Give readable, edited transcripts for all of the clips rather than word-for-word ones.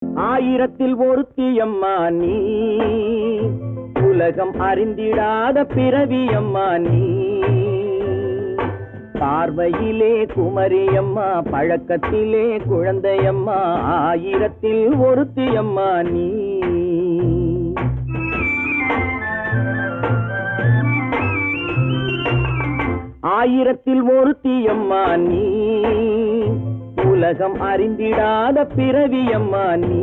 ஆயிரத்தில் ஒருத்தியம்மா நீ, உலகம் அறிந்திடாத பிறவியம்மா நீ. பார்வையிலே குமரியம்மா, பழக்கத்திலே குழந்தையம்மா, ஆயிரத்தில் ஒருத்தியம்மா நீ. ஆயிரத்தில் ஒருத்தியம்மா நீ, உலகம் அறிந்திடாத பிறவியம்மா நீ.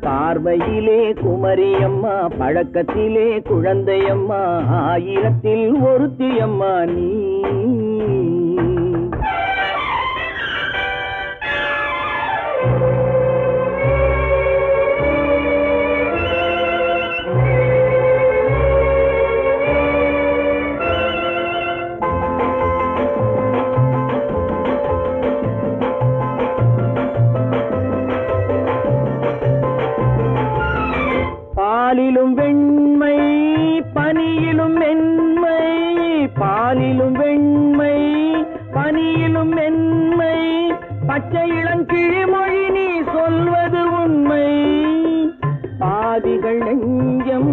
பார்வையிலே குமரியம்மா, பழக்கத்திலே குழந்தையம்மா, ஆயிரத்தில் ஒருத்தியம்மா நீ. பாலிலும் வெண்மை பனியிலும் மென்மை, பாலிலும் வெண்மை பனியிலும் மென்மை, பச்சை இளங்கிழிமொழி நீ சொல்வது உண்மை. பாதிகள் நெஞ்சம்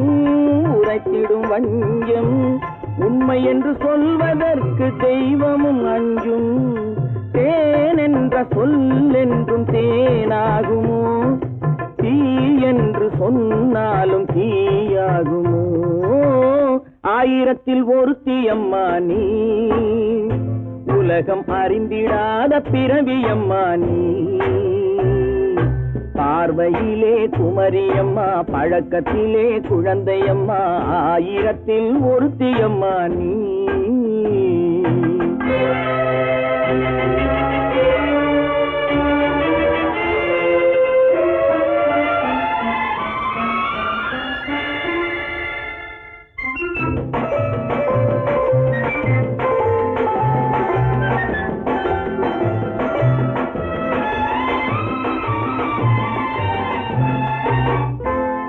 உரைத்திடும் வஞ்சம், உண்மை என்று சொல்வதற்கு தெய்வமும் அஞ்சும். தேன் என்ற சொல் என்றும் தேனாகுமோ, தீ என்று சொன்னாலும் தீயாகுமோ. ஆயிரத்தில் ஒருத்தியம்மா நீ, உலகம் அறிந்திடாத பிறவியம்மா நீ. பார்வையிலே குமரியம்மா, பழக்கத்திலே குழந்தையம்மா, ஆயிரத்தில் ஒருத்தியம்மா நீ.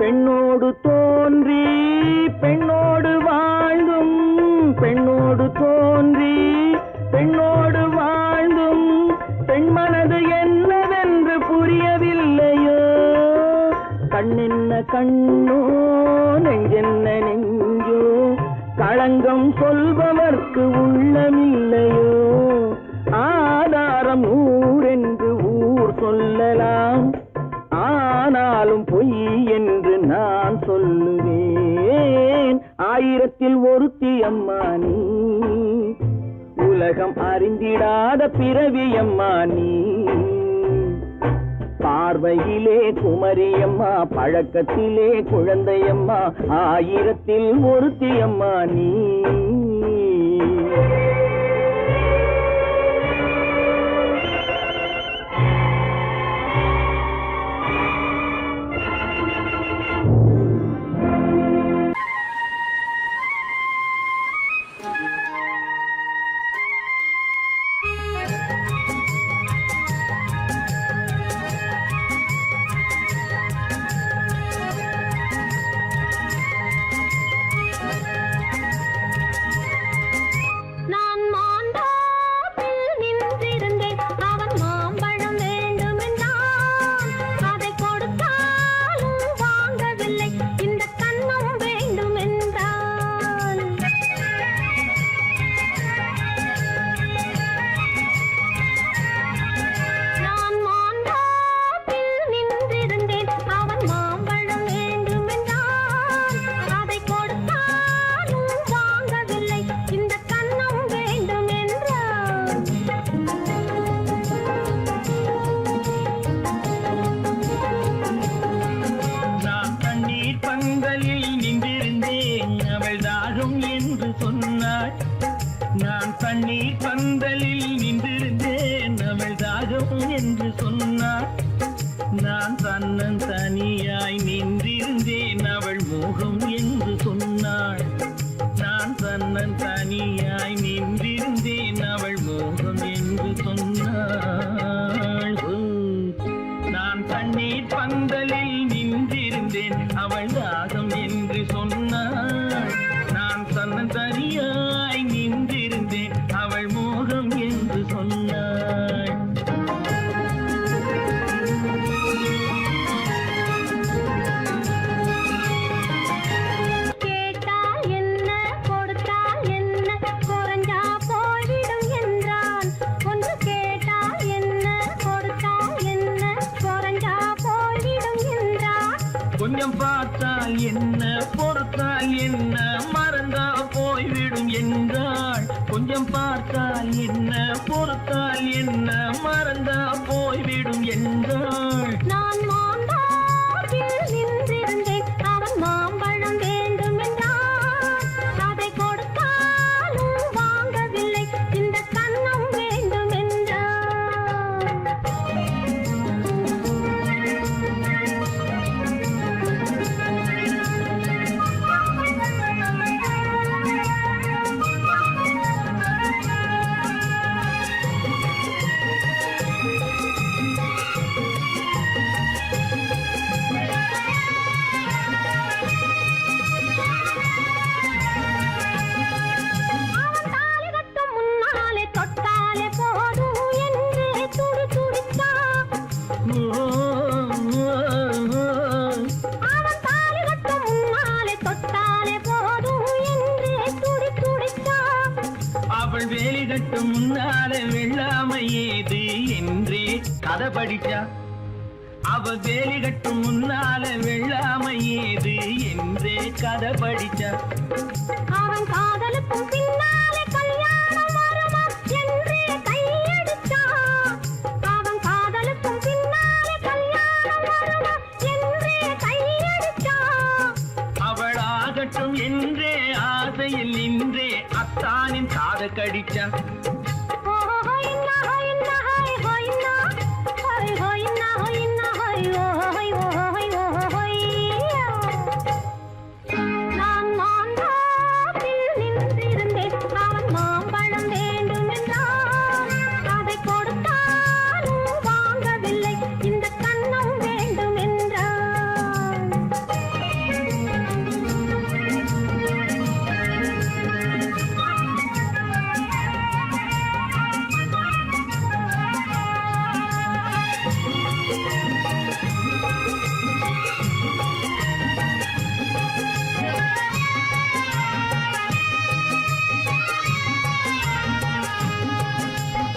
பெண்ணோடு தோன்றி பெண்ணோடு வாழ்ந்தும், பெண்ணோடு தோன்றி பெண்ணோடு வாழ்ந்தும், பெண்மனது என்னவென்று புரியவில்லையோ. கண்ணென்ன கண்ணோ, நெஞ்சென்ன நெஞ்சோ, களங்கம் சொல்பவர்க்கு உள்ளமில்லையோ. ஆதாரம் நூறென்று ஊர் சொல்லலாம், ஆனாலும் பொய் என்று நான் சொல்லுவேன். ஆயிரத்தில் ஒருத்தியம்மா நீ, உலகம் அறிந்திடாத பிறவியம்மா நீ. பார்வையிலே குமரியம்மா, பழக்கத்திலே குழந்தையம்மா, ஆயிரத்தில் ஒருத்தியம்மா நீ. நான் தண்ணீர் பந்தலில் நின்றிருந்தேன், அவள் தாகம் என்று சொன்னாள். நான் தன்னன் தனியாய் நின்றிருந்தேன், அவள் மோகம் என்று சொன்னாள். நான் தன்னன் தனியாய் நின்றிருந்தேன், அவள் மோகம் என்று சொன்னாள். நான் தண்ணீர் பந்தலில் நின்றிருந்தேன், அவள் தாகம் என்று சொன்னாள். நான் தன்னன் தனியாய் நின்றிருந்தேன், அவள் மோகம் என்று சொன்னாள். கொஞ்சம் பார்த்தால் என்ன பொறுத்தால் என்ன மறந்தா போய்விடும் என்றாள். கொஞ்சம் பார்த்தால் என்ன பொறுத்தால் என்ன மறந்தா போய்விடும் என்றாள். நான் மாந்தாவில் நின்றிருந்தேன், அவன் மாம்பழம் வேண்டும் என்றான். அதை கொடுத்தாலும் வாங்கவில்லை, இந்த கன்னம் வேண்டும் என்றான். அவள் வேலி கட்டும் முன்னாலே வெள்ளாமை ஏது என்றே கதை படிச்சா. அவள் வேலி கட்டும் முன்னாலே வெள்ளாமை ஏது என்றே கதை படிச்சா. அவன் காதலுக்கும் பின்னாலே கல்யாணம் வருமா என்றே கையடிச்சா. அவன் காதலுக்கும் பின்னாலே கல்யாணம் வருமா என்றே கையடிச்சா. அவள் ஆகட்டும் என்றே ஆசையில் நின்றே அத்தானின் காதை கடிச்சா. நான் மாந்தாவில் நின்றிருந்தேன், அவன் மாம்பழம் வேண்டும் என்றான். அதை கொடுத்தாலும் வாங்கவில்லை, இந்த கன்னம் வேண்டும் என்றான்.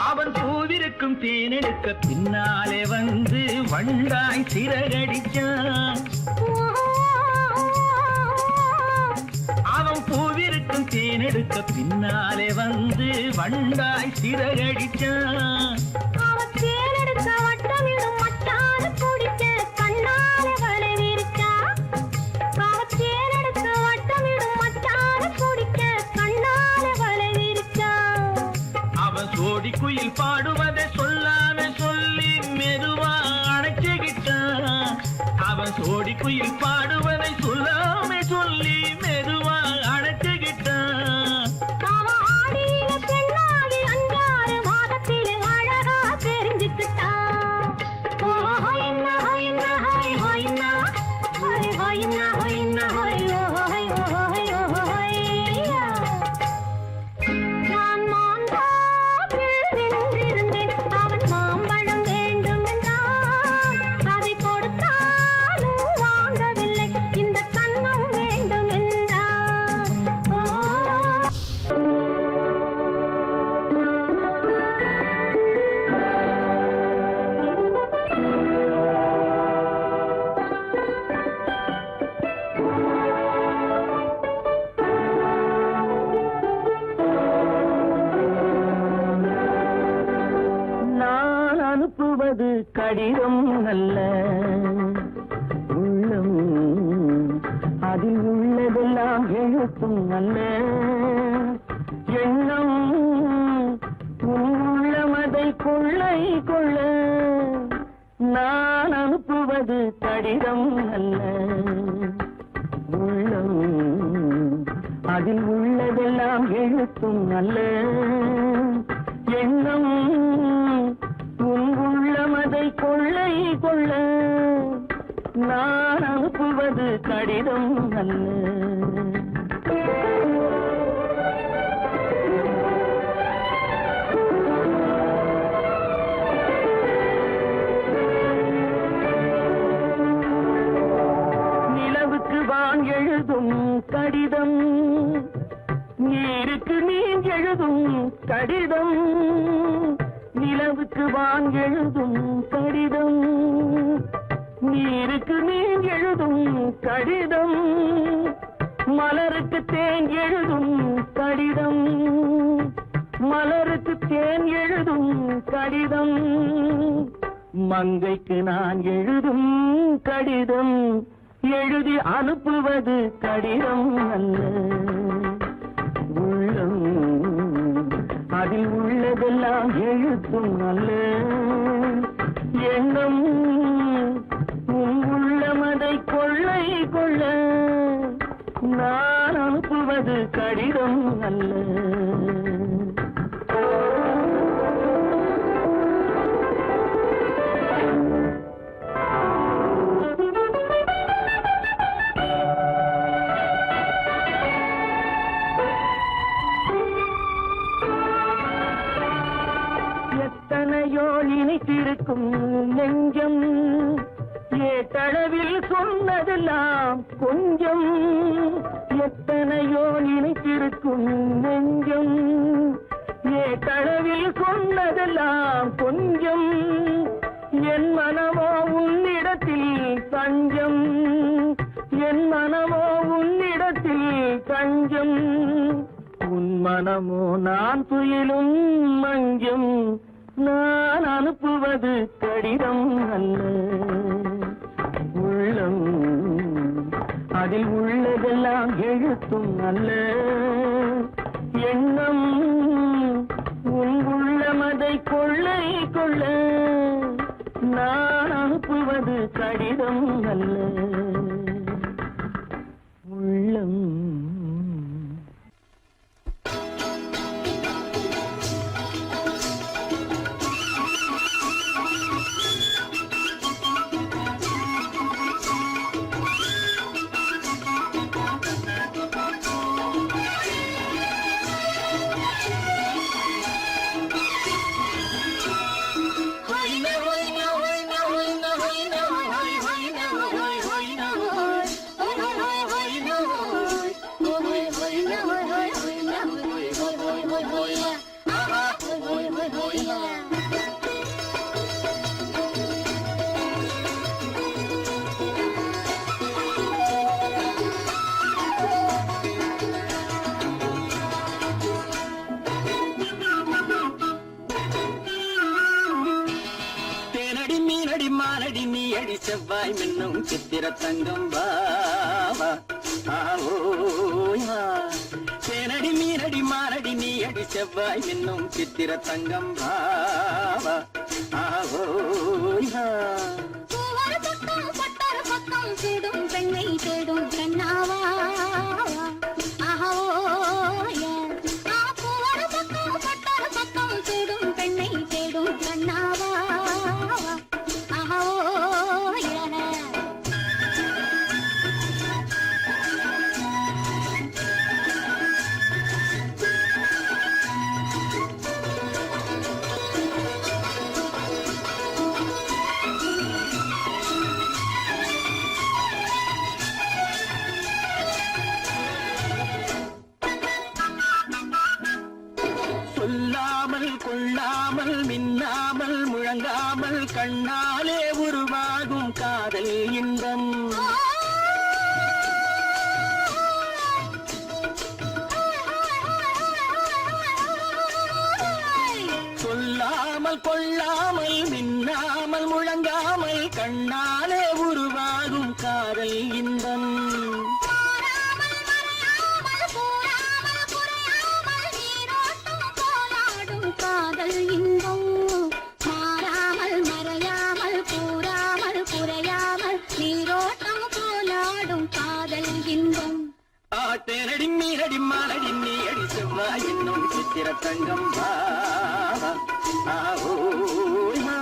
அவன் பூவிருக்கும் தேனெடுக்க பின்னாலே வந்து வண்டாய் சிறகடிச்சான். அவன் பூவிருக்கும் தேனெடுக்க பின்னாலே வந்து வண்டாய் சிறகடிச்சான். அவன் தேனெடுக்க வட்டமிடும் மட்டாறு குடிக்க கண்ணாலே வலை விரிச்சா. அவன் தேனெடுக்க வட்டமிடும் மட்டாறு குடிக்க கண்ணாலே வலை விரிச்சா. அவன் சோடி குயில் பாடுவதை சொல்லாம சொல்லி மெதுவா அணைச்சுக்கிட்டான். அவன் சோடி குயில் பாடுவதை சொல்லாம சொல்லி மெதுவா அணைச்சுக்கிட்டான். அவன் ஆடியில பெண்ணாகி 5-6 மாதத்திலே அழகா தெரிஞ்சுக்கிட்டான். நான் மாந்தாவில் நின்றிருந்தேன், அவன் மாம்பழம் வேண்டும் என்றான். அதை கொடுத்தாலும் வாங்கவில்லை, இந்த கன்னம் வேண்டும் என்றான். நான் அனுப்புவது கடிதம் அல்ல, உள்ளம் அதில் உள்ளதெல்லாம் எழுத்தும் அல்ல. எண்ணம் உள்ளமதை கொள்ளை கொள்ள. நான் அனுப்புவது கடிதம் அல்ல, உள்ளம் அதில் உள்ளதெல்லாம் எழுத்தும் அல்ல. எண்ணம் உள்ளமதை கொள்ளை கொள்ள. நான் அனுப்புவது கடிதம் அல்ல. நிலவுக்கு வான் எழுதும் கடிதம், நீருக்கு நீர் எழுதும் கடிதம். நிலவுக்கு வான் எழுதும் கடிதம், நீருக்கு நீர் எழுதும் கடிதம், மலருக்கு தேன் எழுதும் கடிதம், மலருக்கு தேன் எழுதும் கடிதம், மங்கைக்கு நான் எழுதும் கடிதம், எழுதி அனுப்புவது கடிதம் அல்ல. உள்ளம் அதில் உள்ளதெல்லாம் எழுத்தும் அல்ல. எண்ணம் உன் உள்ளமதை கொள்ளை கொள்ள, நான் அனுப்புவது கடிதம் அல்ல. எத்தனையோ நினைத்திருக்கும் நெஞ்சம், ஏட்டளவில் சொன்னதெல்லாம் கொஞ்சம். எத்தனையோ நினைத்திருக்கும் நெஞ்சம், ஏட்டளவில் சொன்னதெல்லாம் கொஞ்சம். என் மனமோ உன்னிடத்தில் தஞ்சம், என் மனமோ உன்னிடத்தில் தஞ்சம். உன் மனமோ நான் துயிலும் மஞ்சம், நான் அனுப்புவது கடிதம் அல்ல. உள்ளம் அதில் உள்ளதெல்லாம் எழுத்தும் அல்ல. எண்ணம் உன் உள்ளமதை கொள்ளை கொள்ள, நான் அனுப்புவது கடிதம் அல்ல. உள்ளம் செவ்வாய் மின்னும் சித்திர தங்கம் பாவா ஆவோயா. தேனடி மீனடி மாரடி நீ அடி செவ்வாய் மின்னும் சித்திர தங்கம் பாவா ஆவோயா. தேடும் பெண்ணை தேடும் கண்ணாவா ஆவோயா. பக்கம் தேடும் பெண்ணை தேடும் கண்ணாவா. கொள்ளாமல் மின்னாமல் முழங்காமல் கண்ணாலே உருவாகும் காதல் இன்பம். சொல்லாமல் கொள்ளாமல் மின்னாமல் முழங்காமல் கண்ணாலே உருவாகும் காதல் இன்பம். காதல் இன்பம் மாறாமல் மறையாமல் கூறாமல் குறையாமல் நீரோட்டம் போலாடும் காதல் இன்பம். தேனடி மீனடி மானடி நீ அடி செவ்வாய் என்னும் சித்திர தங்கம் பாவா ஆவோயா.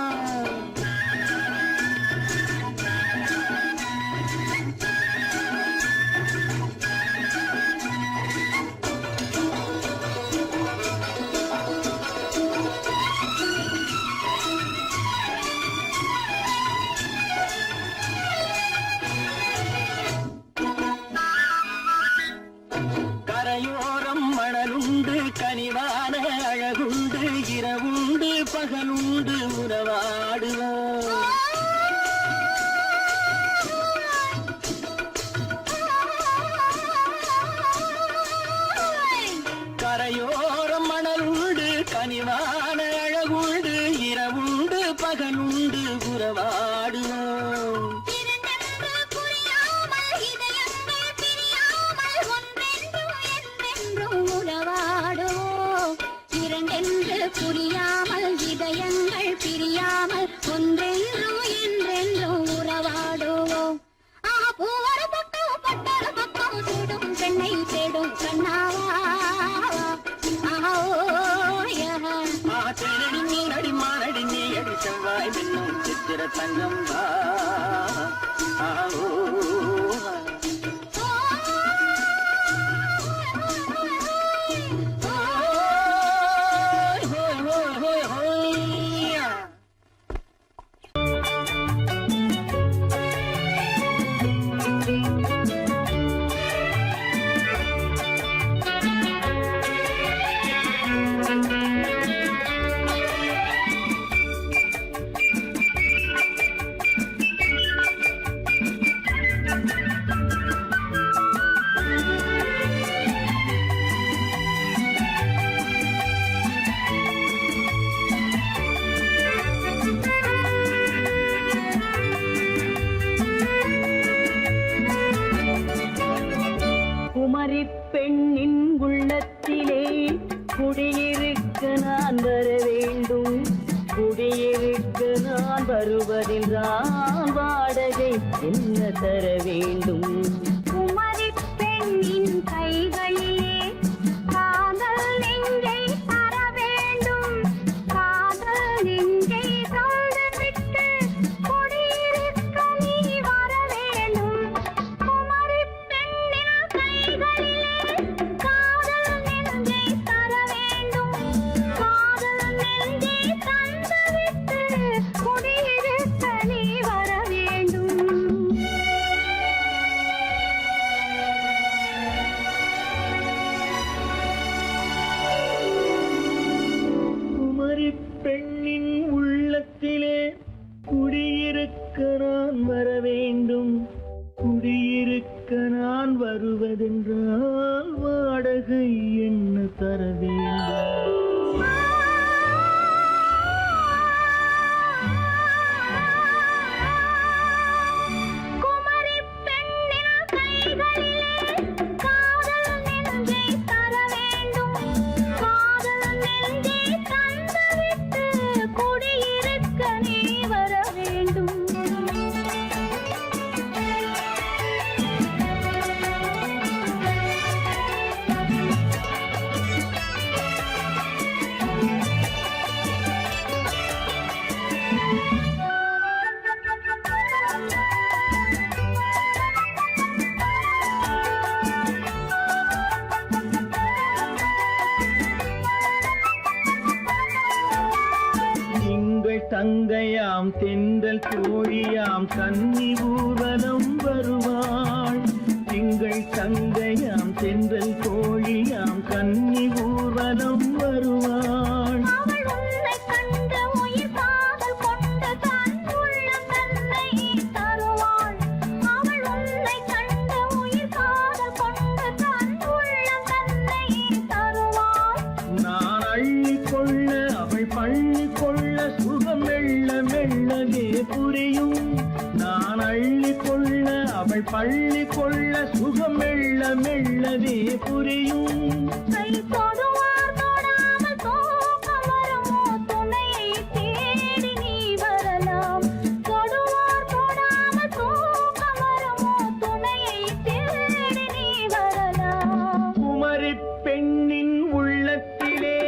கரையோரம் மணலுண்டு கனிவான அழகுண்டு இரவுண்டு பகலுண்டு தங்கம் வா ஆஹோ. பெண்ணின் உள்ளத்திலே குடியிருக்க நான் வர வேண்டும். குடியிருக்க நான் வருவதென்றால் வாடகை என்ன தர வேண்டும்? குமரி பெண்ணின் கைகளிலே காதல் நெஞ்சை தர வேண்டும். காதல் நெஞ்சை தந்துவிட்டு குடியிருக்க நீ வர வேண்டும். குமரி பெண்ணின் கைகளிலே காதல் நெஞ்சை தர வேண்டும். காதல் நெஞ்சை தந்துவிட்டு குடியிருக்க நீ வர வேண்டும். குமரி பெண்ணின் உள்ளத்திலே குடியிருக்க நான் வர வேண்டும். குடியிருக்க நான் வருவதென்றால் வாடகை என்ன தர வேண்டும்? குமரி பெண்ணின் கைகளிலே காதல் நெஞ்சை தர வேண்டும். காதல் நெஞ்சை தந்துவிட்டு குடியிருக்க நீ வர வேண்டும். திங்கள் தங்கையாம் தென்றல் தோழியாம் கன்னி ஊர்வலம் வருவாள். திங்கள் தங்கையாம் தென்றல் தோழியாம் கன்னி ஊர்வலம் வருவாள். அவள் உன்னை கண்டு உயிர் காதல் கொண்டு தன் உள்ளம் தன்னை தருவாள். அவள் உன்னை கண்டு உயிர் காதல் கொண்டு தன் உள்ளம் தன்னை தருவாள். நான் அள்ளிக் கொள்ள அவள் பள்ளிக் கொள்ள சுகம் மெல்ல மெல்லவே புரியும். நான் அள்ளிக் கொள்ள அவள் பள்ளிக் கொள்ள சுகம் மெல்ல மெல்லவே புரியும். கை தொடுவார் தொடாமல் தூக்கம் வருமோ? துணையை தேடி நீ வரலாம். தொடுவார் தொடாமல் தூக்கம் வருமோ? துணையை தேடி நீ வரலாம். குமரி பெண்ணின் உள்ளத்திலே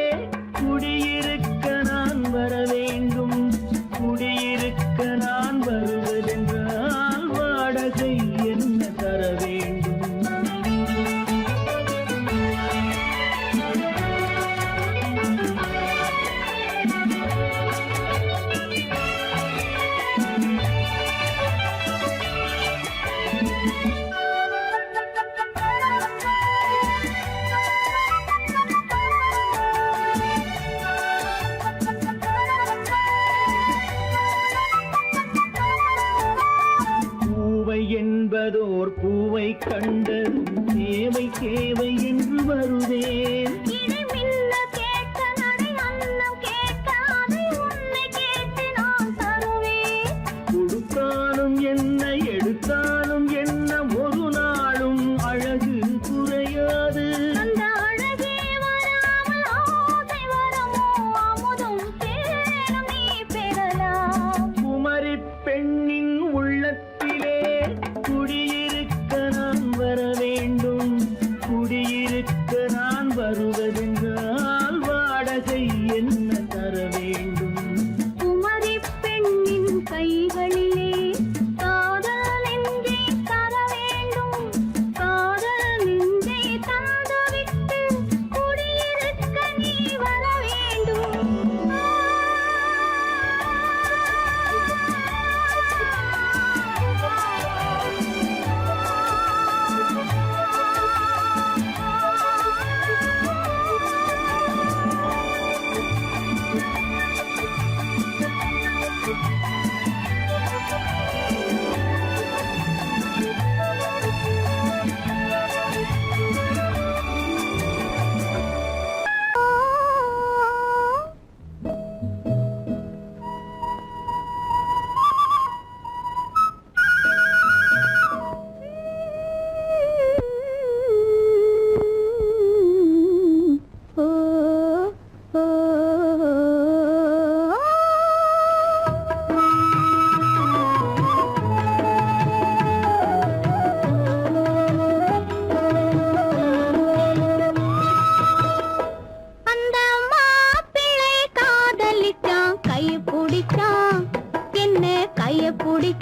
குடியிருக்க நான் வர வேண்டும். குடியிருக்க நான் வருவதென்றால் வாடகை என்ன தர வேண்டும்? பூவை என்பதோர் பூவை கண்டதும் தேவை தேவை என்று வருவேன். இடி மின்ன கேட்க நடை அன்னம் கேட்க அதை உன்னை கேட்டு நான் தருவேன். கொடுத்தாலும் என்ன எடுத்தாலும் என்ன ஒரு நாளும் அழகு குறையாது. அந்த அழகே வராமல் ஆசை வரமோ? அமுதும் தேனும் நீ பெறலாம். குமரி பெண்ணின் உள்ளத்திலே குடியிருக்க நான் வர வேண்டும். குடியிருக்க நான் வருவதென்றால் வாடகை என்ன தர வேண்டும்? குமரி பெண்ணின் கைகள்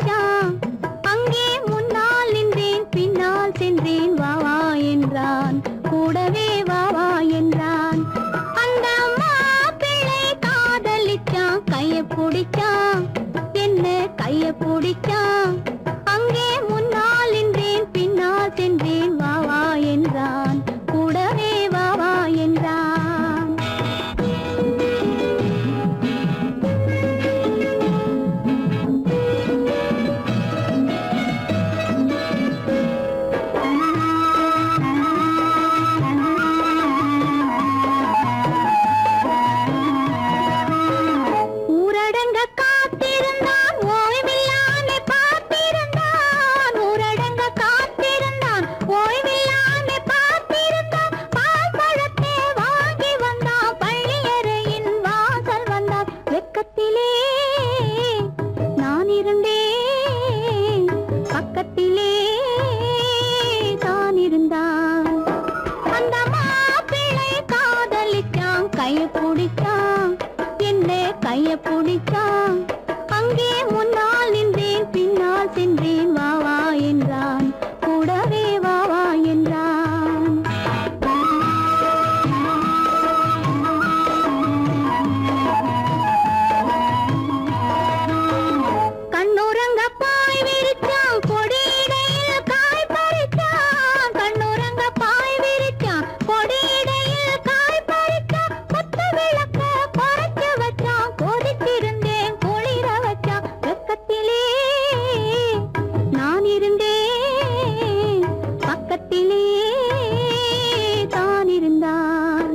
பிடிச்சான் அங்கே முன்னால் நின்றேன் பின்னால் சென்றேன் வா வா என்றான் கூடவே வா வா என்றான் அந்த மாப்பிள்ளை காதலிச்சான் கைய பிடிச்சான் என்ன கைய பிடிச்சான் அங்கே முன்னால் நின்றேன் பின்னால் சென்றேன் வா வா என்றான் கூடவே வா வா என்றான் ஊரடங்க காத்திருந்தான் ஓய்வில்லாமே பார்த்திருந்தான் ஊரடங்க காத்திருந்தான் ஓய்வில்லாமே பார்த்திருந்தான் பால் பழத்தை வாங்கி வந்தான் பள்ளியறையின் வாசல் வந்தான் வெக்கத்திலே நான் இருந்தேன் பக்கத்திலே தான் இருந்தான் அந்த மாப்பிள்ளை காதலிச்சான் கைய பிடிச்சான் என்ன கைய பிடிச்சான் அங்கே முன்னால் நின்றேன் பின்னால் சென்றேன் வா வா என்றான் கூடவே வா வா என்றான் கண்ணுறங்க பாய் விரிச்சான் கொடியிடையில் காய் பறிச்சான் கண்ணுறங்க பாய் விரிச்சான் கொடியிடையில் காய் பறிச்சான் கொத்த விளக்க குறைச்சு வச்சான் கொதித்திருந்தேன் குளிர வச்சான் வெக்கத்திலே நான் இருந்தேன் பக்கத்திலே தான் இருந்தான்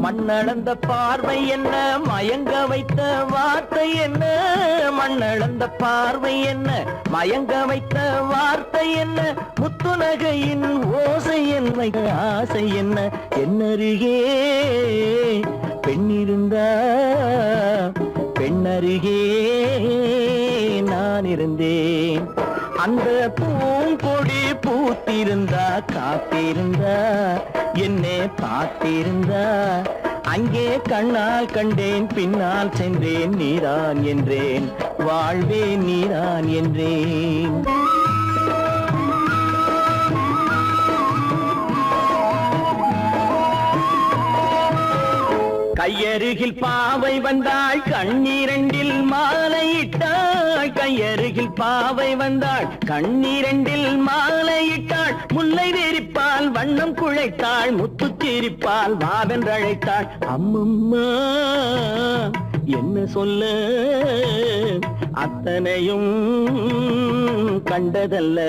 மண்ணளந்த பார்வை என்ன மயங்க வைத்த வார்த்தை என்ன மண்ணளந்த பார்வை என்ன மயங்க வைத்த வார்த்தை என்ன முத்துநகையின் ஓசை என்ன ஆசை என்ன என்னருகே பெண்ணிருந்தா பெண்ணருகே நான் இருந்தேன் அந்த பூங்கொடி பூத்திருந்தா காத்திருந்தா என்னை பார்த்திருந்தா அங்கே கண்ணால் கண்டேன் பின்னால் சென்றேன் நீதான் என்றேன் வாழ்வே நீதான் என்றேன் கையருகில் பாவை வந்தாள் கண்ணீரண்டில் மாலையிட்டாள் கையருகில் பாவை வந்தாள் கண்ணீரண்டில் மாலையிட்டாள் முல்லை வெறிப்பால் வண்ணம் குழைத்தாள் முத்துச்சிரிப்பால் வாவென்றழைத்தாள் அம்மம்மா என்ன சொல்ல அத்தனையும் கண்டதல்ல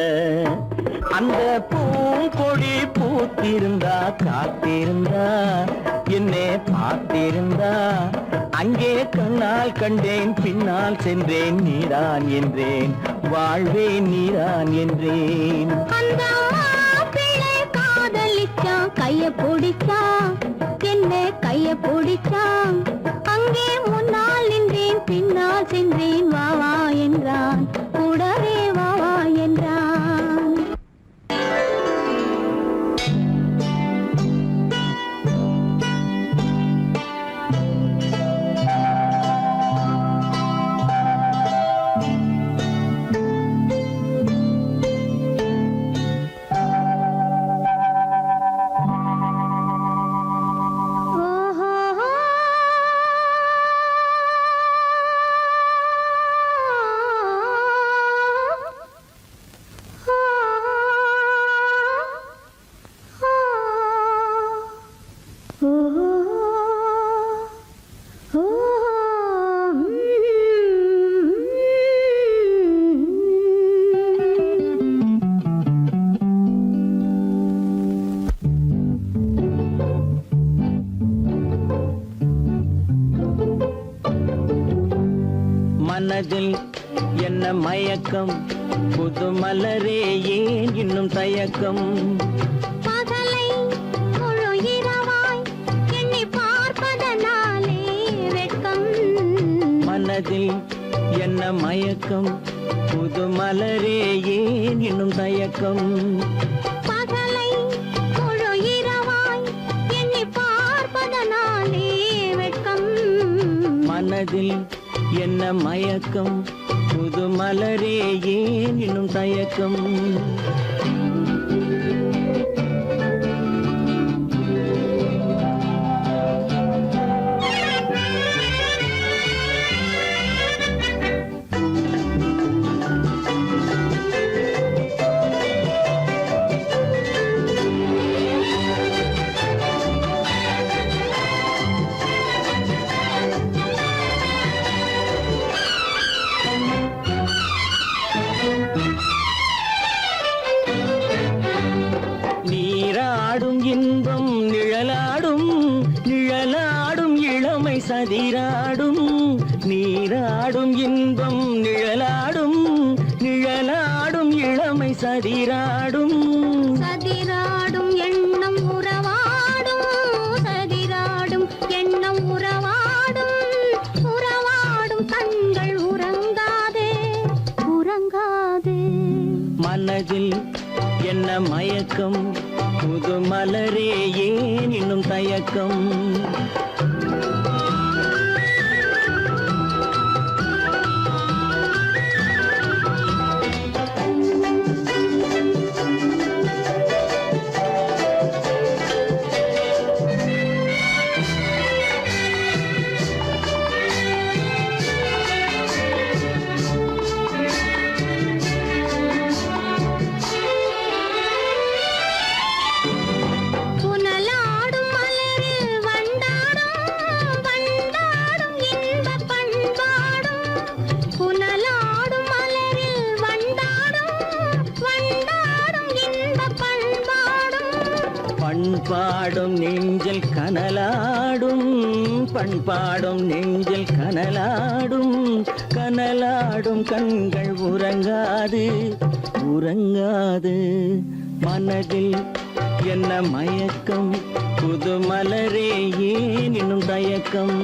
அந்த பூங்கொடி பூத்திருந்தா காத்திருந்தா என்னை பார்த்திருந்தா அங்கே கண்ணால் கண்டேன் பின்னால் சென்றேன் நீதான் என்றேன் வாழ்வே நீதான் என்றேன் அந்த மாப்பிள்ளை காதலிச்சான் கைய பிடிச்சான் என்ன கைய பிடிச்சான் அங்கே முன்னால் நின்றேன் பின்னால் சென்றேன் வா வா என்றான் கூடவே வா வா என்றான் மனதில் என்ன மயக்கம் புது மலரே ஏன் இன்னும் தயக்கம் பகலை முழு இரவாய் எண்ணி பார்ப்பதனாலே வெட்கம் மனதில் என்ன மயக்கம் புது மலரே ஏன் இன்னும் தயக்கம் பகலை முழு இரவாய் எண்ணி பார்ப்பதனாலே வெட்கம் மனதில் என்ன மயக்கம் புது மலரே ஏன் இன்னும் தயக்கம் நீராடும் இன்பம் நிழலாடும் நிழலாடும் இளமை சதிராடும் நீராடும் இன்பம் நிழலாடும் நிழலாடும் இளமை சதிராடும் சதிராடும் எண்ணம் உறவாடும் சதிராடும் எண்ணம் உறவாடும் உறவாடும் கண்கள் உறங்காதே உறங்காதே மனதில் என்ன மயக்கம் புது மலரே ஏன் இன்னும் தயக்கம் புனலாடும் மலரில் வண்டாடும் வண்டாடும் இன்பப் பண்பாடும் புனலாடும் மலரில் வண்டாடும் வண்டாடும் இன்பப் பண்பாடும் பண்பாடும் நெஞ்சில் கனலாடும் பண்பாடும் நெஞ்சில் கனலாடும் கனலாடும் கண்கள் உறங்காது உறங்காது மனதில் என்ன மயக்கம் புது மலரே ஏன் இன்னும் தயக்கம்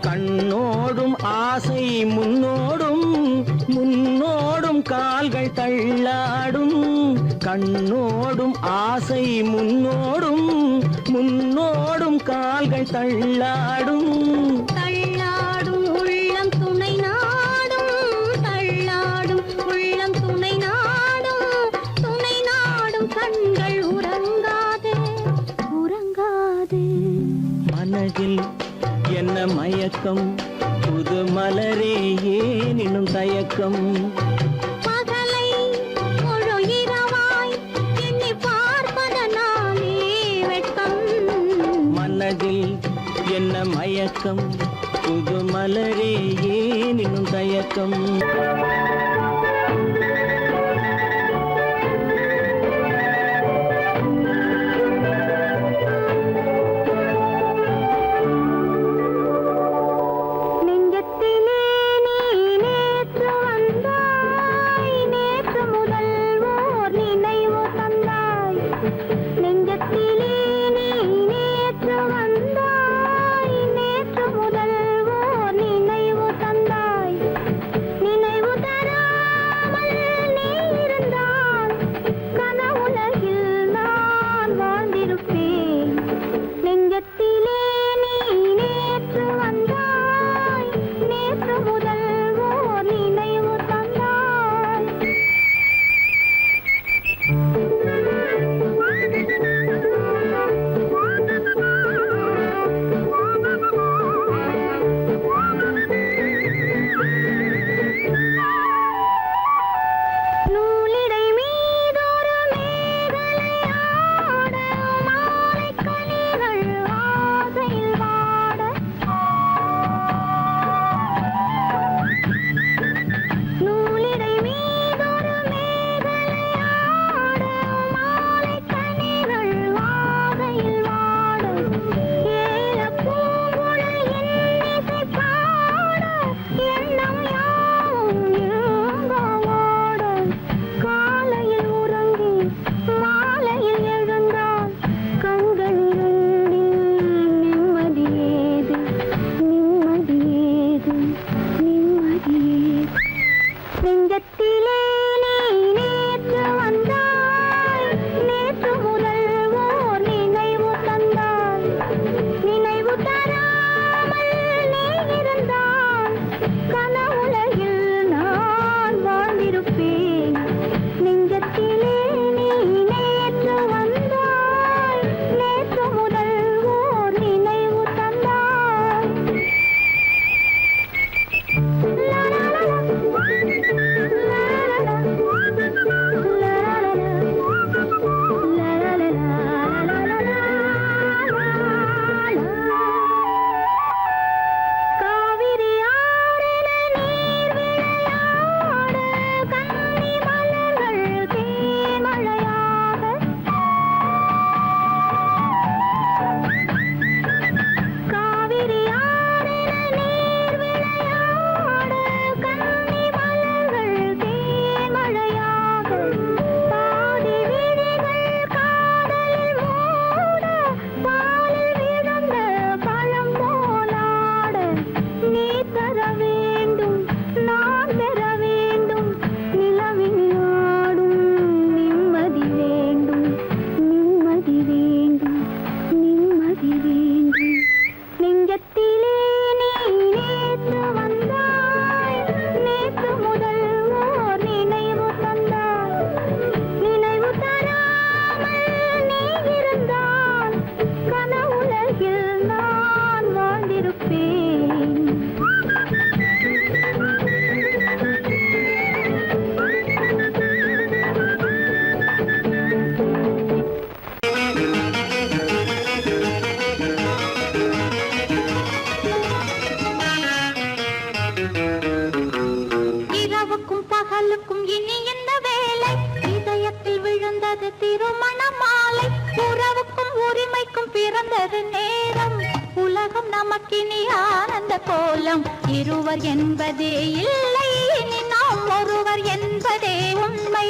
கண்ணோடும் ஆசை முன்னோடும் முன்னோடும் கால்கள் தள்ளாடும் கண்ணோடும் ஆசை முன்னோடும் முன்னோடும் கால்கள் தள்ளாடும் தள்ளாடும் உள்ளம் துணை நாடும் தள்ளாடும் உள்ளம் துணை நாடும் கண்கள் உறங்காதே உறங்காதே மனதில் என்ன மயக்கம் புது மலரே ஏன் இன்னும் தயக்கம் பகலை முழு இரவாய் எண்ணி பார்ப்பதனாலே வெட்கம் மனதில் என்ன மயக்கம் புது மலரே ஏன் இன்னும் தயக்கம் நெஞ்சத்திலே நீ நேற்று வந்தாய் நேற்று முதல் ஓர் நினைவு தந்தாய் நெஞ்சத்திலே நீ நேற்று வந்தாய் நேற்று முதல் ஓர் நினைவு தந்தாய் நினைவு தரா பகலுக்கும் இனி என்ன வேலை இதயத்தில் விழுந்தது திருமண மாலை உறவுக்கும் உரிமைக்கும் பிறந்தது நேரம் உலகம் நமக்கினி ஆனந்த கோலம் இருவர் என்பதே இல்லை இனி நாம் ஒருவர் என்பதே உண்மை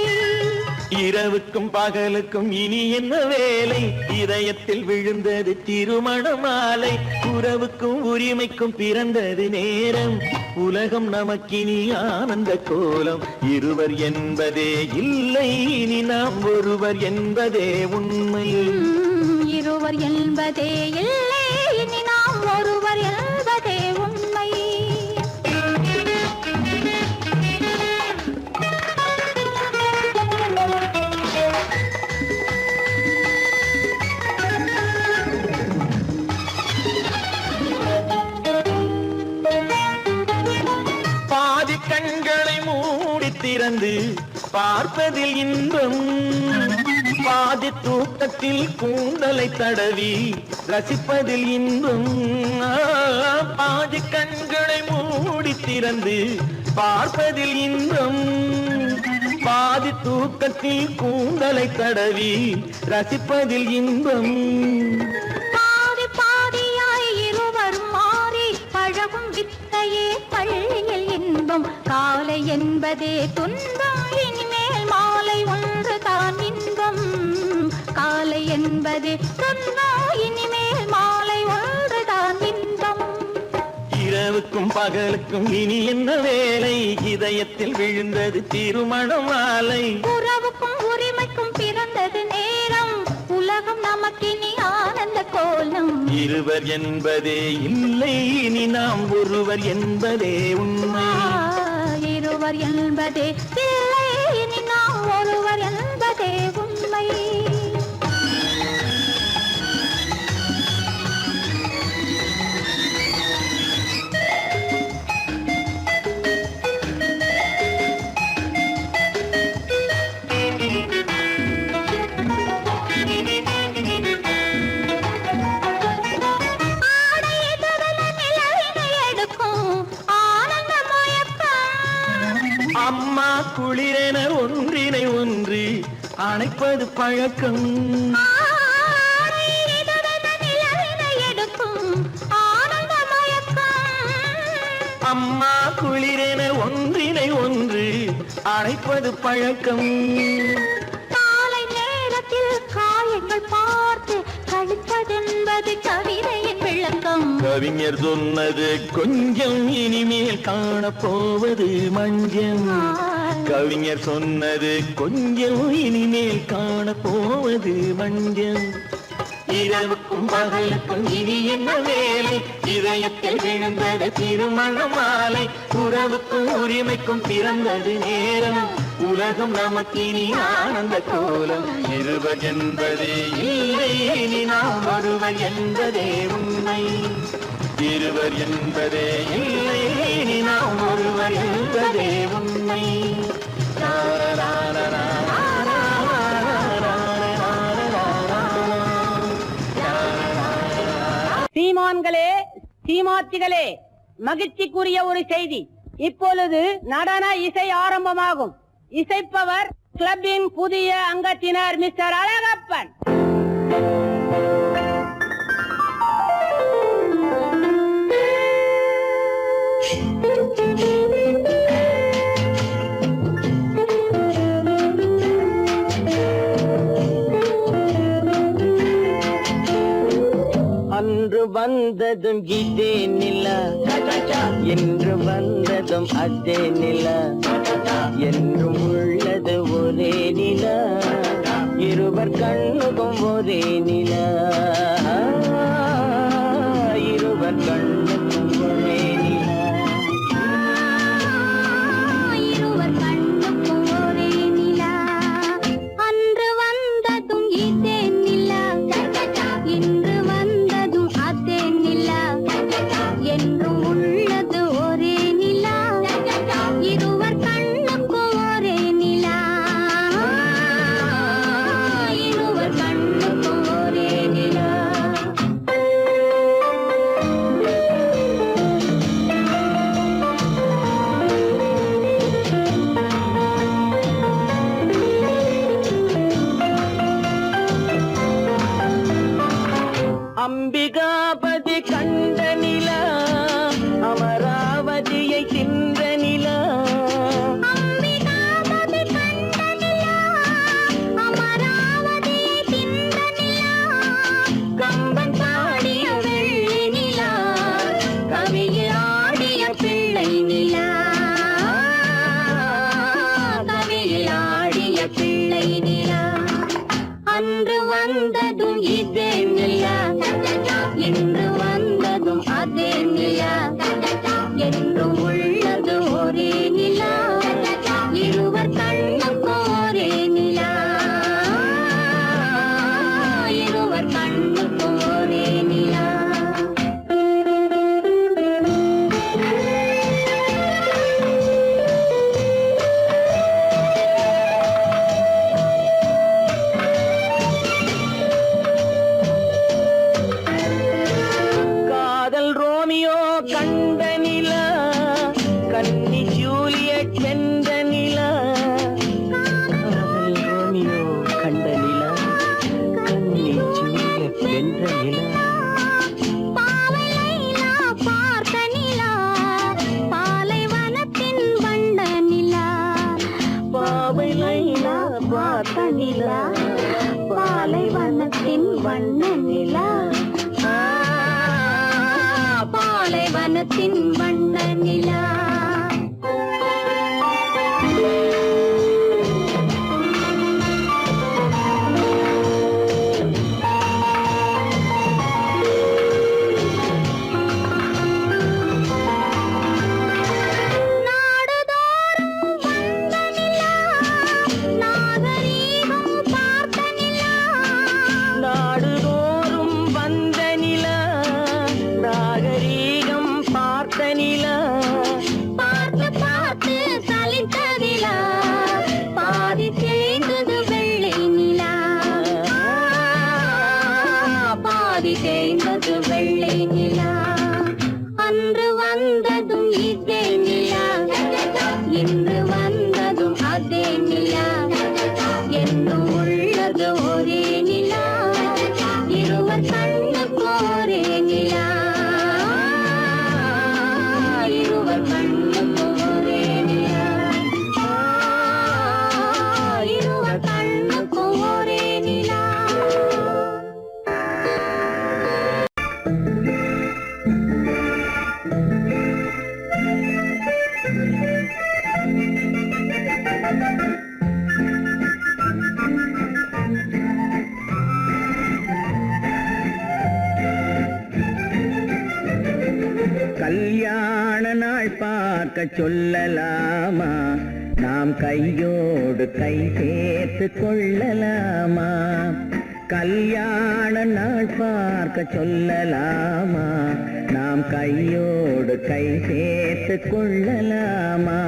இரவுக்கும் பகலுக்கும் இனி என்ன வேலை இதயத்தில் விழுந்தது திருமண மாலை உறவுக்கும் உரிமைக்கும் பிறந்தது நேரம் உலகம் நமக்கினி ஆனந்த கோலம் இருவர் என்பதே இல்லை இனி நாம் ஒருவர் என்பதே உண்மை இருவர் என்பதே இல்லை இனி நாம் ஒருவர் என்பதே உண்மை பாதி கண்களை மூடி திறந்து பார்ப்பதில் இன்பம் பாதி தூக்கத்தில் கூந்தலை தடவி ரசிப்பதில் இன்பம் பாதி கண்களை மூடி திறந்து பார்ப்பதில் இன்பம் பாதி தூக்கத்தில் கூந்தலை தடவி ரசிப்பதில் இன்பம் பாதி பாதியாய் இருவர் மாறி பழகும் வித்தையே பள்ளியில் இன்பம் காலை என்பதே துன்பம் இனிமேல் மாலை ஒன்று தான் இன்பம் காலை என்பதே துன்பம் இனிமேல் மாலை ஒன்று தான் இன்பம் இரவுக்கும் பகலுக்கும் இனி என்ன வேலை இதயத்தில் விழுந்தது திருமண மாலை உறவுக்கும் உரிமைக்கும் பிறந்தது நேரம் உலகம் நமக்கினி ஆனந்த கோலம் இருவர் என்பதே இல்லை இனி நாம் ஒருவர் என்பதே உண்மை இருவர் என்பதே இல்லை இனி நாம் ஒருவர் என்பதே உண்மை அம்மா குளிரென ஒன்றினை ஒன்று அணைப்பது பழக்கம் அம்மா குளிரென ஒன்றினை ஒன்று அணைப்பது பழக்கம் காலை நேரத்தில் காயங்கள் பார்த்து கழிப்பதென்பது கவிதையின் விளக்கம் கவிஞர் சொன்னது கொஞ்சம் இனிமேல் காணப்போவது மஞ்சள் கவிஞர் சொன்னது கொஞ்சம் இனிமேல் காணப்போவது மஞ்சள் இரவுக்கும் பகலுக்கும் இனி என்ன வேலை இதயத்தில் விழுந்தது திருமண மாலை உறவுக்கும் உரிமைக்கும் பிறந்தது நேரம் உலகம் நமக்கினி ஆனந்த கோலம் இருவர் என்பதே இல்லை இனி நாம் ஒருவர் என்பதே உண்மை இருவர் என்பதே இல்லை இனி நாம் ஒருவர் என்பதே உண்மை சீமான்களே சீமாத்திகளே மகிழ்ச்சிக்குரிய ஒரு செய்தி இப்பொழுது நடன இசை ஆரம்பமாகும் இசைப்பவர் கிளப்பின் புதிய அங்கத்தினர் மிஸ்டர் அழகப்பன் அன்று வந்ததும் இதே நிலா என்று வந்ததும் அதே நிலா என்றும் உள்ளது ஒரே நிலா இருவர் கண்ணுக்கும் ஒரே நிலா இருவர் கண்ணுக்கும் ஒரே நிலா இருவர் கண்ணுக்கும் ஒரே நிலா அன்று வந்ததும் இதே நிலா இன்று வந்ததும் அதே நிலா என்றும் உள்ளது ஒரே நிலா இருவர் கண்ணுக்கும் ஒரே நிலா இருவர் கண்ணுக்கும் ஒரே நிலா பார்க்க சொல்லலாமா, நாம் கையோடு கை சேர்த்து கொள்ளலாமா, கல்யாண நாள் பார்க்க சொல்லலாமா, நாம் கையோடு கை சேர்த்து கொள்ளலாமா,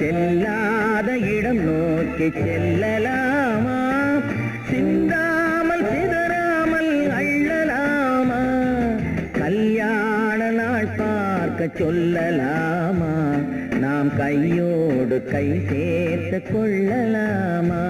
செல்லாத இடம் நோக்கி செல்லலாமா, சிந்தாமல் சிதறாமல் அள்ளலாமா, கல்யாண நாள் பார்க்க சொல்லலாமா, நாம் கையோடு கை சேர்த்து கொள்ளலாமா.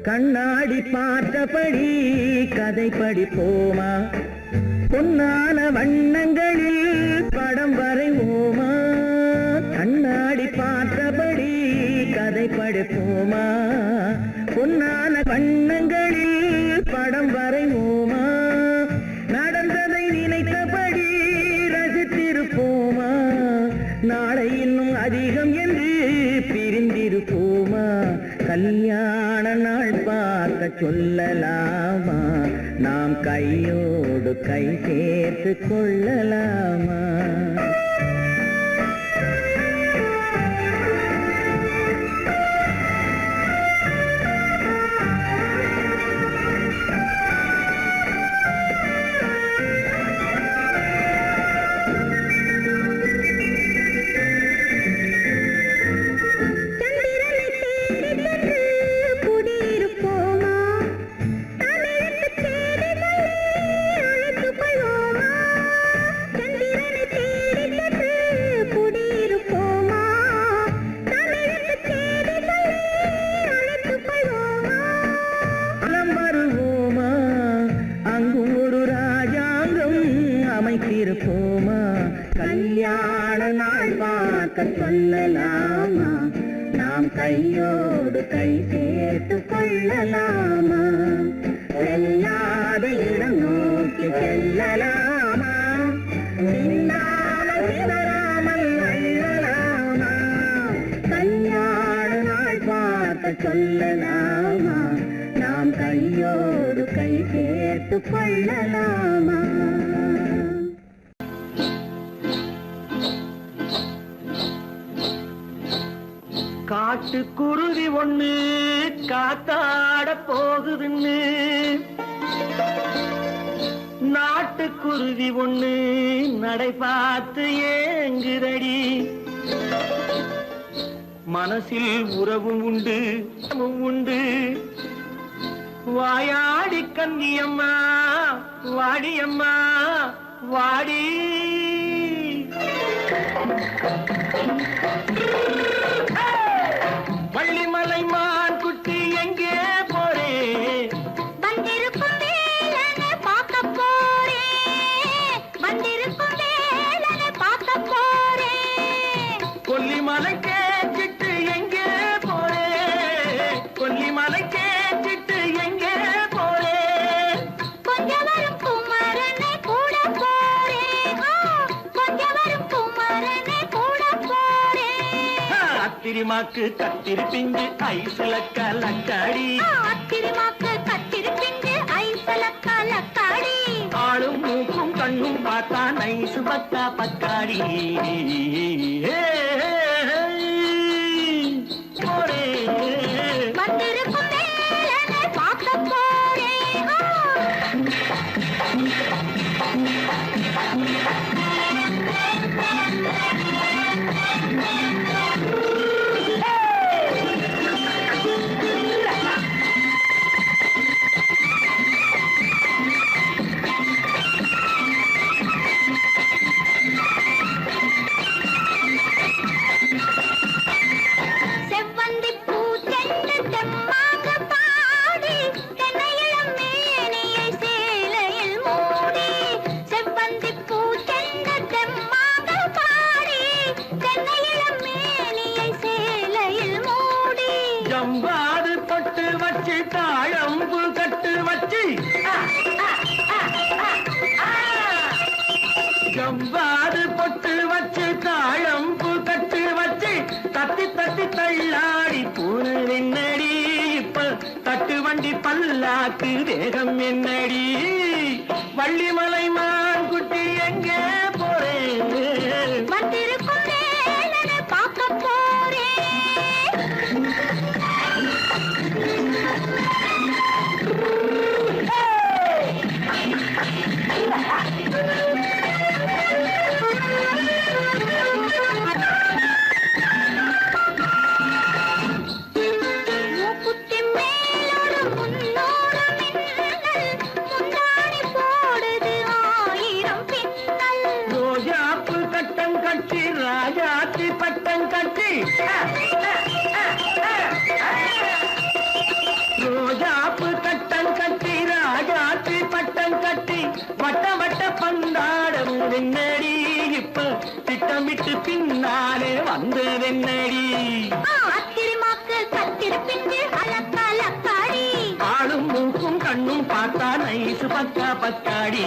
கண்ணாடி பார்த்தபடி கதை படிப்போமா, பொன்னான வண்ணங்களில் படம் வரைவோமா, கண்ணாடி பார்த்தபடி கதை படிப்போமா, பொன்னான வண்ணங்களில் படம் வரைவோமா, நடந்ததை நினைத்தபடி ரசித்திருப்போமா, நாளை இன்னும் அதிகம் என்று பிரிந்திருப்போமா, கல்யாண நாள் பார்க்க சொல்லலாமா, நாம் கையோடு கை சேர்த்து கொள்ளலாமா. அமைத்திருப்போமா, கல்யாண நாள் பார்க்க சொல்லலாமா, நாம் கையோடு கை சேர்த்து கொள்ளலாமா, செல்லாத இடம் நோக்கி செல்லலாமா, சிந்தாமல் சிதறாமல் அள்ளலாமா, கல்யாண நாள் பார்க்க சொல்லலாமா, நாம் கையோடு கை சேர்த்து கொள்ளலாமா. காட்டுக்குருவி ஒண்ணு காத்தாட போகுதுன்னு, நாட்டுக்குருவி ஒண்ணு நடை பார்த்து ஏங்குதடி, மனசில் உறவும் உண்டு உண்டு, வாயாடி கன்னியம்மா வாடியம்மா வாடி. வள்ளிமலை மான் குட்டி எங்கே போறே, வந்திருக்கும் வேலனை பார்க்க போறேன், வந்திருக்கும் வேலனை பார்க்க போறேன், கொல்லிமலை கேச்சிட்டு எங்கே போறே, கொல்லிமலை கேச்சிட்டு எங்கே போறே, கொஞ்சம் வரும் குமரனை ஆத்திரிமாக்கு கத்திரி பிஞ்சு ஐசுல கலக்காடி ஆத்திரிமாக்கு கத்திரி பிஞ்சு ஐசுல கலக்காடி ஆளும் மூக்கும் கண்ணும் பார்த்தா நைசு பக்கா பக்காடி வந்திருக்கும் வேலனை பார்க்க போறேன் செவ்வந்தி பூச்செண்டு தெம்மாக பாடி தென்னையிளம் மேனியை சேலையில் மூடி செவ்வந்தி பூச்செண்டு தெம்மாக பாடி தென்னையிளம் மேனியை சேலையில் மூடி ஜம்பாது பொட்டு வச்சு தாழம்பு கட்டு வச்சு ஜம்பாது பொட்டு வச்சு தாழம்பு கட்டு வச்சு தட்டி தட்டி தள்ளாடி பூரு என்னடி இப்ப தட்டு வண்டி பல்லாக்கு வேகம் என்னடி வள்ளிமலை மான் குட்டி எங்கே போறேன் வந்திருக்கும் வேலனை பார்க்க போறேன் மூக்குத்தி மேலோடு முன்னோடு மின்னல் முந்தாணி போடுது ஆயிரம் பின்னல் ரோஜாப்பு கட்டம் கட்டி ராஜாத்தி பட்டம் கட்டி ரோஜாப்பு கட்டம் கட்டி ராஜாத்தி பட்டம் கட்டி வட்ட வட்ட பந்தாடம் வெண்ணடி இப்ப திட்டமிட்டு பின்னாலே வந்ததென்னடி ஆத்திரிமாக்கு கத்திரி பிஞ்சு அலக்கலக்காடி ஆளும் மூக்கும் கண்ணும் பார்த்தா நைசு பக்கா பக்காடி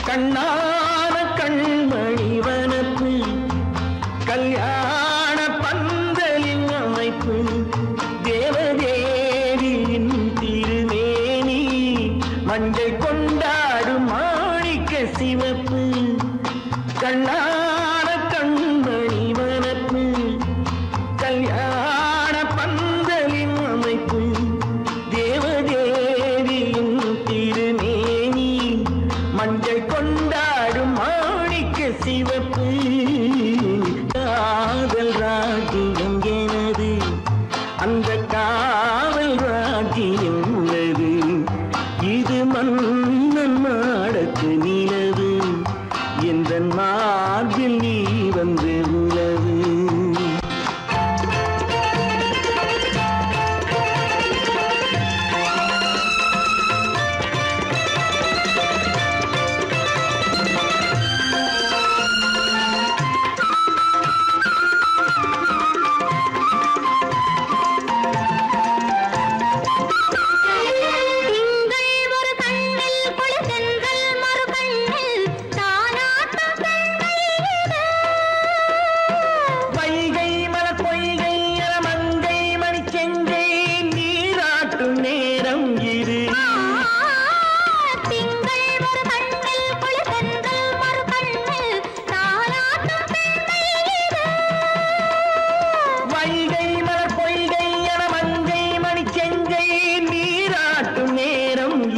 கண்ணான கண்மணி வனப்பு கல்யாண பந்தலின் அமைப்பு தேவதேவியின் திருமேனி மஞ்சள் கொண்டாடும் மாணிக்க சிவப்பு கண்ணான கண்மணி வனப்பு கல்யாண பந்தலின் அமைப்பு தேவதேவியின் திருமேனி மஞ்சள் கொண்டாடும் மாணிக்க சிவப்பு காதல் ராஜ்யம் எனது அந்த காவல் ராஜ்யம் உள்ளது இது மன்னன் மாடத்து நிலவு எந்த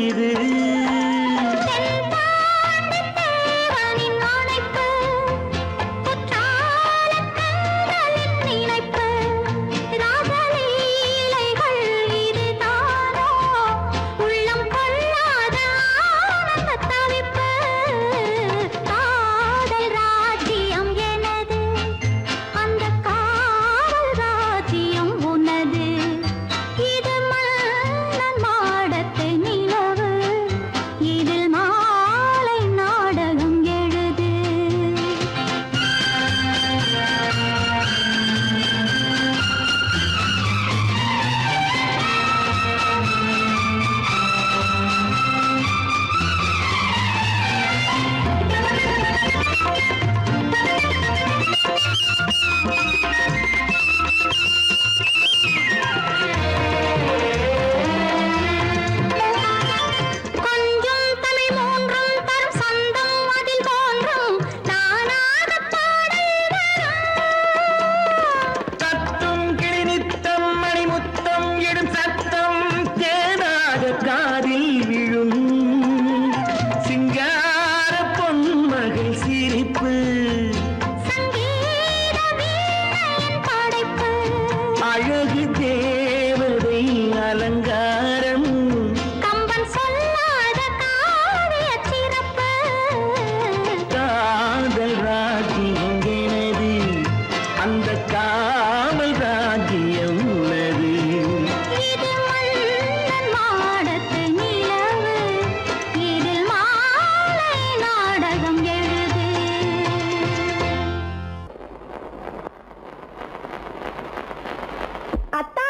இது தேவனின் அணைப்பு குற்றாலக் கண்களின் நினைப்பு ராசலீலைகள் இதுதானோ உள்ளம் கொள்ளாத ஆனந்த தவிப்பு காதல் ராஜ்யம் எனது அந்த காவல் ராஜ்யம் உனது இது மன்னன் மாடத்து நிலவு இதில் மாலை நாடகம் எழுது கொஞ்சம் தமிழ் மூன்றும் தரும் சந்தம் அதில் தோன்றும் நானாக பாடல் தத்தும் கிளிநித்தம் மணிமுத்தம் இடும் சத்தம் தேனாக காதில் விழும் சிங்கார பொன்மகள் சிரிப்பு சங்கீத வீணையின் படைப்பு அழகு தேவதை அலங்காரம் கம்பன் சொல்லாத காவிய சிறப்பு காதல் ராஜ்யம் எனது அந்த காவல் ராஜ்யம் உள்ளது இது மன்னன் மாடத்து நிலவு இதில் மாலை நாடகம் எழுது அத்தா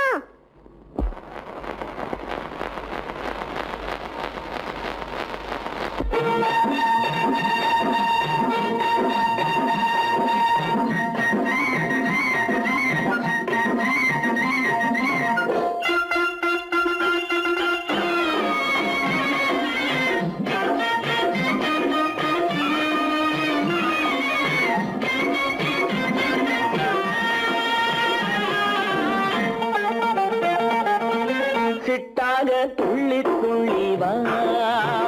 சிட்டாக துள்ளி துள்ளி வா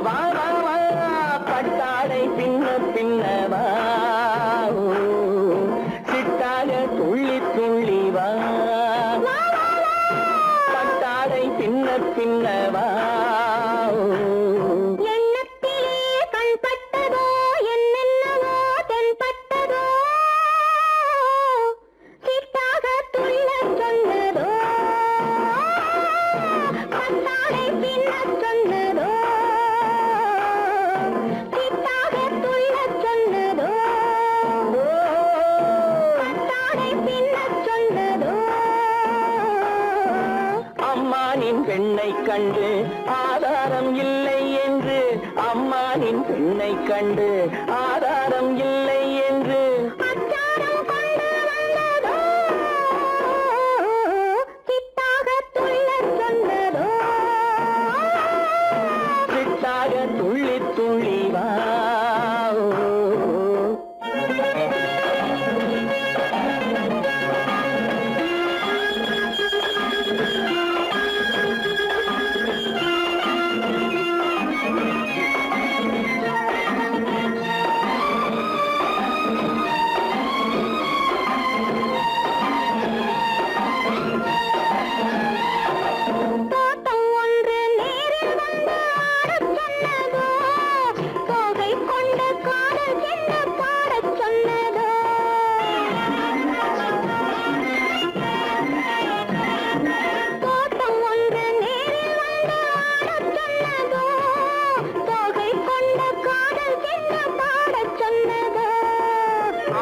வா வா வா பட்டாடை பின்ன பின்ன வா ஓ, சிட்டாக துள்ளி துள்ளி வா பட்டாடை பின்ன பின்ன வா ஓ. எண்ணத்திலே கண்பட்டதோ என்னென்னவோ தென்பட்டதோ சிட்டாக துள்ளச் சொன்னதோ பட்டாடை பின்னச் சொன்னதோ சிட்டாக துள்ளச் சொன்னதோ பட்டாடை பின்னச் சொன்னதோ அம்மானின் பெண்ணை கண்டு ஆதாரம் இல்லை என்று அம்மானின் பெண்ணை கண்டு ஆதாரம் இல்லை என்று அச்சாரம் கொண்டு வந்ததோ சிட்டாக துள்ளச் சொன்னதோ சிட்டாக துள்ளி துள்ளி வா ஓ. தோட்டம் ஒன்று நேரில் வந்து ஆடச் சொன்னதோ தோகை கொண்ட காதல் என்ன பாடச் சொன்னதோ தோட்டம் ஒன்று நேரில் வந்து ஆடச் சொன்னதோ தோகை கொண்ட காதல் என்ன பாடச் சொன்னதோ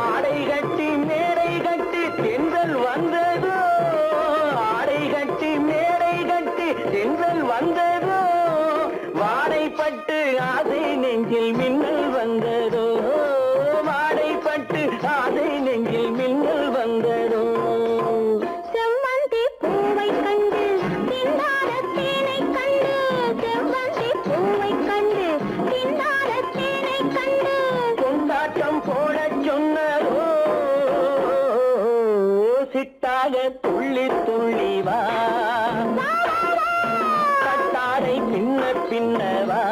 ஆடை கட்டி மேடை கட்டி தென்றல் வந்ததோ ஆடை கட்டி மேடை கட்டி தென்றல் வந்ததோ வாடைப்பட்டு ஆசை நெஞ்சில் மின்னல் வந்ததோ வாடைப்பட்டு ஆசை நெஞ்சில் மின்னல் வந்ததோ செவ்வந்தி பூவை கண்டு திண்டாத தேனை கண்டு செவ்வந்தி பூவை கண்டு திண்டாத தேனை கண்டு கொண்டாட்டம் போடச் சொன்னதோ சிட்டாக துள்ளி துள்ளி வா கட்டாடை பின்ன பின்ன வா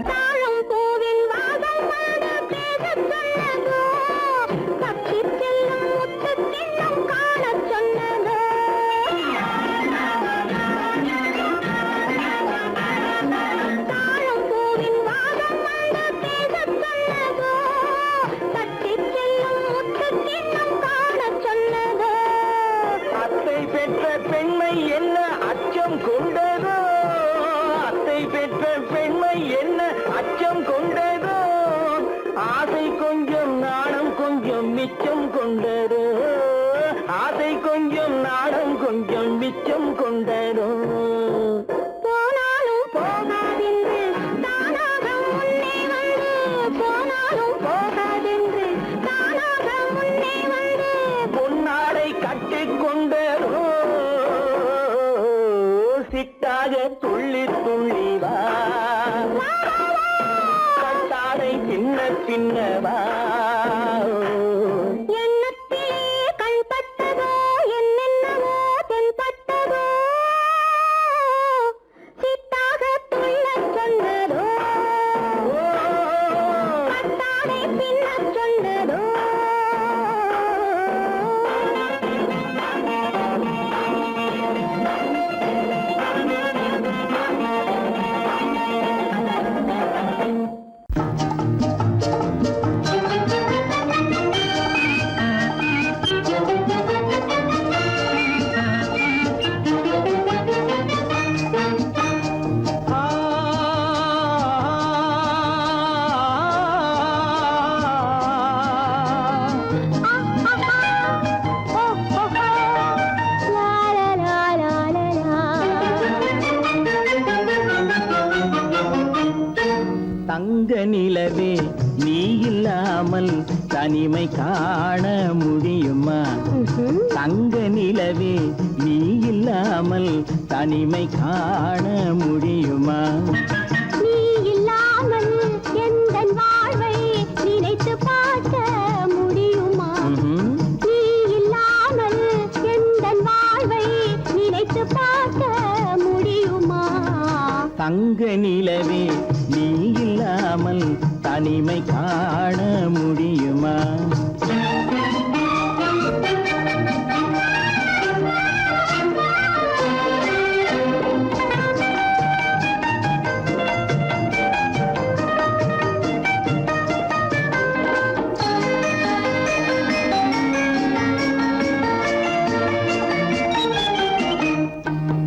தாழம் பூவின் வாசம் வந்து பேசச் சொன்னதோ, பற்றிச் செல்லும் முத்துக் கிண்ணம் காணச் சொன்னதோ. தாழம் பூவின் வாசம் வந்து பேசச் சொன்னதோ, பற்றிச் செல்லும் முத்துக் கிண்ணம் காணச் சொன்னதோ. அத்தை பெற்ற பெண்மை என்ன அச்சம் கொண்டதோ அத்தை பெற்ற பெண்மை என்ன அச்சம் கொண்டதோ ஆசை கொஞ்சம் நாணம் கொஞ்சம் மிச்சம் கொண்டதோ ஆசை கொஞ்சம் நாணம் கொஞ்சம் மிச்சம் கொண்டதோ போனாலும் போகாதென்று தானாக முன்னே வந்து, போனாலும் போகாதென்று தானாக முன்னே வந்து. பொன்னாடை கட்டிக்கொண்டதோ சிட்டாக துள்ளி துள்ளி வா கட்டாடை பின்ன பின்னவா எண்ணத்திலே கண்பட்டதோ என்னென்னவோ தென்பட்டதோ, சித்தாக துள்ளச் சொன்னதோ, கட்டாடை பின்னச் சொன்னதோ. தங்க நிலவே நீ இல்லாமல் தனிமை காண முடியுமா தங்க நிலவே நீ இல்லாமல் தனிமை காண முடியுமா நீ இல்லாமல் எந்தன் வாழ்வை நினைத்து பார்க்க முடியுமா? நீ இல்லாமல் எந்தன் வாழ்வை நினைத்து பார்க்க முடியுமா? தங்க நிலவே நீ இல்லாமல் தனிமை காண முடியுமா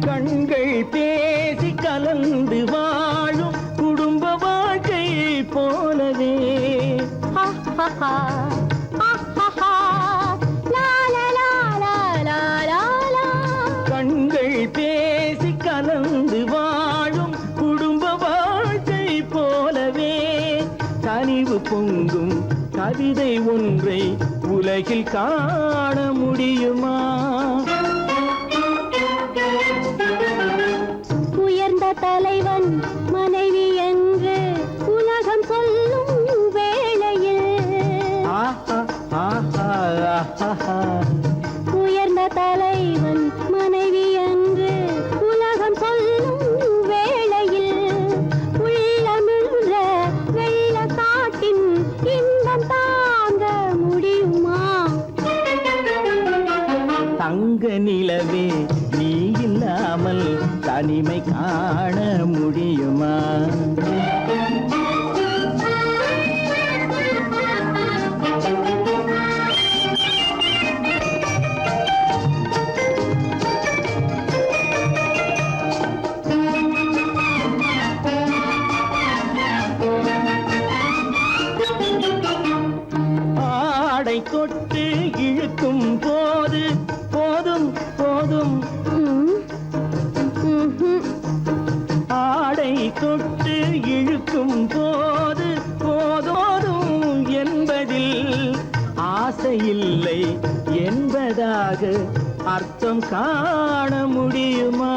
கண்கள் பேசி கலந்து வாழும் குடும்ப வாழ்க்கை போலவே கண்கள் பேசி கலந்து வாழும் குடும்ப வாழ்க்கை போலவே கனிவு பொங்கும் கவிதை ஒன்றை உலகில் காண முடியுமா உயர்ந்த தலைவன் மனைவி என்று உலகம் சொல்லும் வேளையில், ஆஹா ஆஹா ஆஹா உயர்ந்த தலைவன் மனைவி என்று உலகம் சொல்லும் வேளையில், உள்ளமிழ்ற வெள்ள காட்டின் இன்பம் தாங்க முடியுமா? தங்க நிலவே நீ இல்லாமல் தனிமை காண முடியுமா ஆடை தொட்டு இழுக்கும் போது போதும் போதும் ஆடை தொட்டு இழுக்கும் போது போதோதும் என்பதில் ஆசையில்லை என்பதாக அர்த்தம் காண முடியுமா?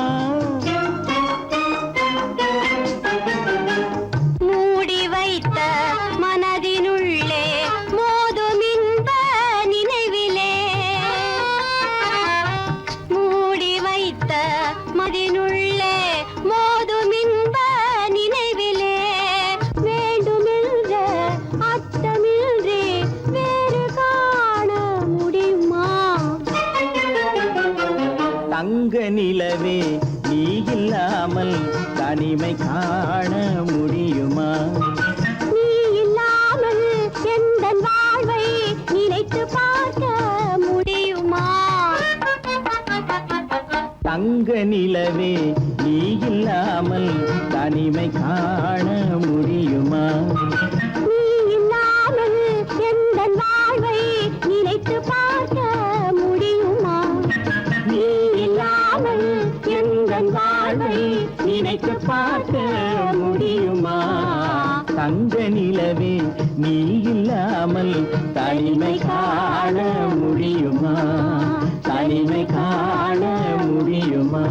மூடி வைத்த மனதினுள்ளே மோதும் இன்ப நினைவிலே, மூடி வைத்த மனதினுள்ளே மோதும் இன்ப நினைவிலே, வேண்டுமென்ற அர்த்தமின்றி வேறு காண முடியுமா? தங்க நிலவே நீ இல்லாமல் தனிமை காண முடியுமா? நீ இல்லாமல் எந்தன் வாழ்வை நினைத்து பார்க்க முடியுமா? தங்க நிலவே நீ இல்லாமல் தனிமை காண முடியுமா? நீ இல்லாமல் எந்தன் வாழ்வை நினைத்து பார்க்க முடியுமா? நீ இல்லாமல் எந்தன் வாழ்வை நினைத்து பார்க்க முடியுமா? தங்க நிலவே நீ இல்லாமல் தனிமை காண முடியுமா? தனிமை காண முடியுமா?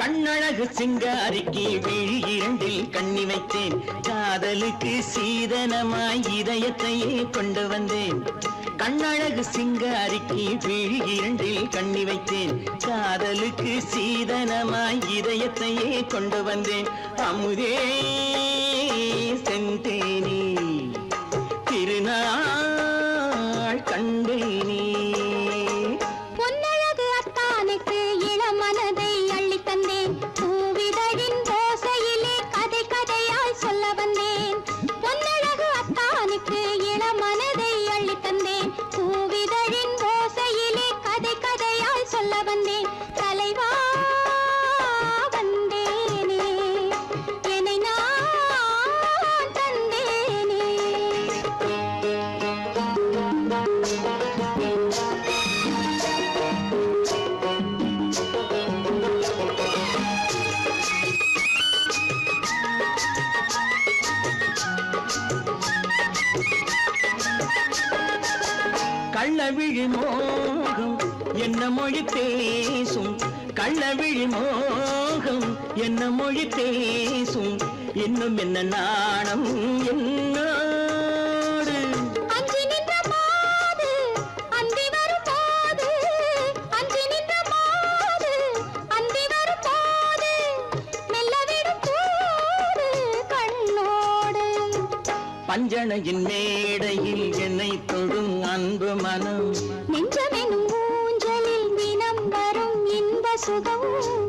கண்ணழகு சிங்காரிக்கு விழி இரண்டில் கண்ணி வைத்தேன், காதலுக்கு சீதனமாய் இதயத்தையே கொண்டு வந்தேன். கண்ணழகு சிங்காரிக்கு விழி இரண்டில் கண்ணி வைத்தேன், காதலுக்கு சீதனமாய் இதயத்தையே கொண்டு வந்தேன். அமுதே செந்தேனே திருநாள் கண்டேனே. பொன்னழகு அத்தானுக்கு இளமனதை அள்ளித் தந்தேன், பூவிதழின் ஓசையிலே கதை கதையாய் சொல்ல வந்தேன். பொன்னழகு அத்தானுக்கு இளமனதை அள்ளித் தந்தேன், பூவிதழின் ஓசையிலே கதை கதையாய் சொல்ல வந்தேன். தலைவா வந்தேனே, என்னை நான் தந்தேனே. கள்ளவிழி மோகம் என்ன மொழி பேசும், கள்ளவிழி மோகம் என்ன மொழி பேசும், இன்னும் என்ன நாணம் என்னோடு. அஞ்சி நின்ற மாது அந்தி வரும் போது, அஞ்சி நின்ற மாது அந்தி வரும் போது, மெல்ல விடும் தூது கண்ணோடு. பஞ்சணையின் மேடையில் என்னை தொடும் அன்பு மனம், நெஞ்சமெனும் ஊஞ்சலில் தினம் வரும் இன்ப சுகம்.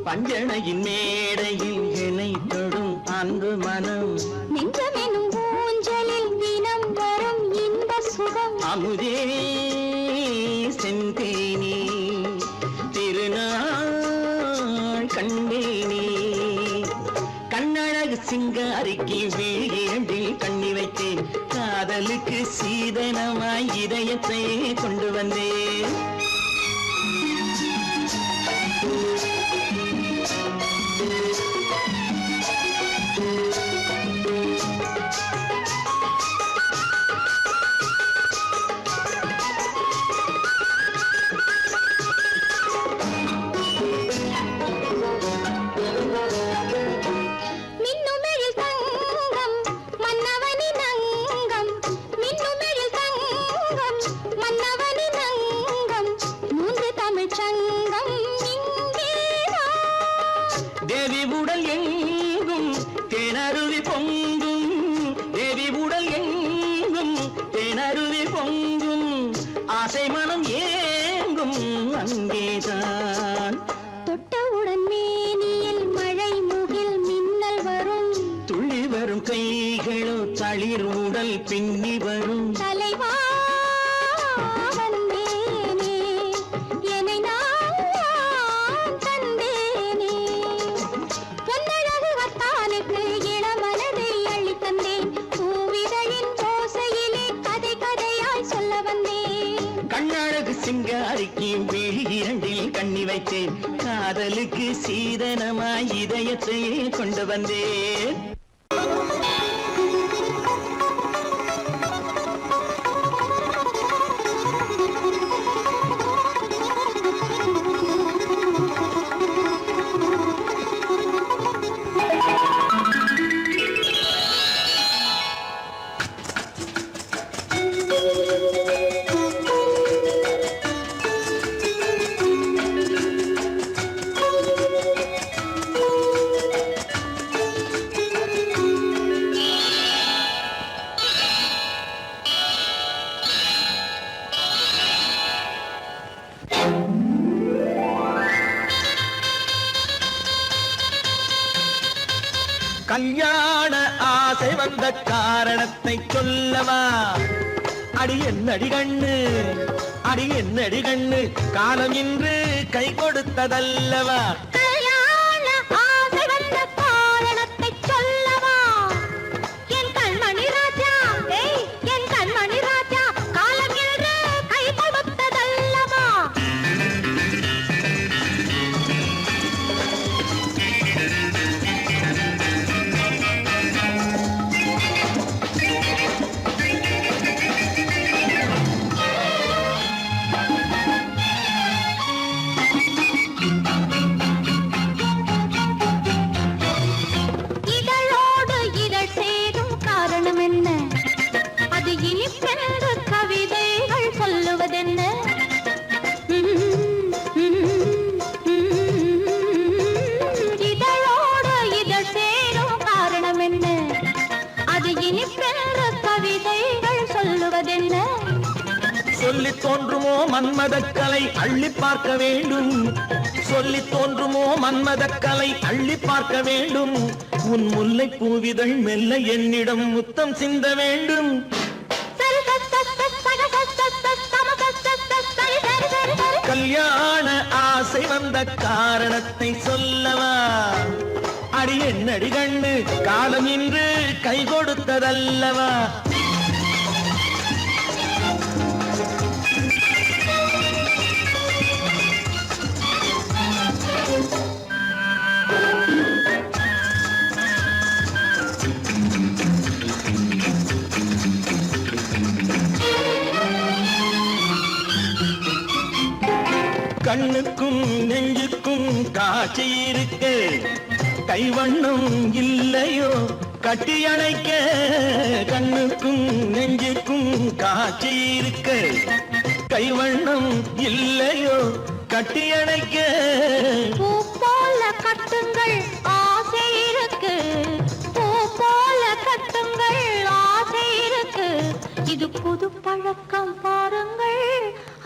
பஞ்சணையின் மேடையில் என்னை தொடும் அன்பு மனம். நெஞ்சமெனும் ஊஞ்சலில் தினம் வரும் இன்ப சுகம். அமுதே செந்தேனே திருநாள் கண்டேனே. கண்ணழகு சிங்காரிக்கு விழி இரண்டில் கண்ணி வைத்தேன், காதலுக்கு சீதனமாய் இதயத்தை கொண்டு வந்தேன். மின்னுமெழில் தங்கம் மன்னவனின் அங்கம், மின்னுமெழில் தங்கம் மன்னவனின் அங்கம், மூன்று தமிழ்ச் சங்கம் இங்கேதான். தேவி உடல் எங்கும் தேனருவி பொங்கும், தேவி உடல் எங்கும் தேனருவி பொங்கும், ஆசை மனம் ஏங்கும் அங்கேதான். தொட்டவுடன் மேல் தளிர் உடல் பின்னி வரும் தலைவா வந்தேனே என்னை நான் தந்தேனே பொன்னழகு வத்தானுக்கு இளமனதை அள்ளி தந்தேன் பூவிதழின் ஓசையிலே கதை கதையாய் சொல்ல வந்தேன் கண்ணழகு சிங்காரிக்கு விழி இரண்டில் கண்ணி வைத்தேன் காதலுக்கு சீதனமாய் இதயத்தையே கொண்டு வந்தேன் கல்யாண ஆசை வந்த காரணத்தை சொல்லவா அடி என்னடி கண்ணு அடி என்னடி கண்ணு காலம் இன்று கை கொடுத்ததல்லவா கல்யாண ஆசை வந்த காரணத்தை சொல்லவா என் கண்மணி ராஜா என் கண்மணி ராஜா காலம் என்று கை கொடுத்ததல்லவா இதழோடு இதழ் சேரும் காரணம் என்ன அது இனிப்பென்று கவிதைகள் சொல்லுவதென்ன இதழோடு இதழ் சேரும் காரணம் என்ன அது இனிப்பென்று கவிதைகள் சொல்லுவதென்ன சொல்லி தோன்றுமோ மன்மதக்கலை அள்ளி பார்க்க வேண்டும் சொல்லி தோன்றுமோ மன்மதக்கலை அள்ளி பார்க்க வேண்டும் உன் முல்லை பூவிதழ் மெல்ல என்னிடம் முத்தம் சிந்த வேண்டும் கல்யாண ஆசை வந்த காரணத்தை சொல்லவா அடி என்னடி கண்ணு காலம் இன்று கை கொடுத்ததல்லவா கண்ணுக்கும் நெஞ்சுக்கும் காட்சி இருக்கு கைவண்ணம் இல்லையோ கட்டி அணைக்க கண்ணுக்கும் நெஞ்சுக்கும் காட்சி இருக்கு கைவண்ணம் இல்லையோ கட்டி அணைக்க பூ போல கட்டுங்கள் ஆசை இருக்கு பூ போல கட்டுங்கள் ஆசை இருக்கு இது புது பழக்கம் பாருங்கள்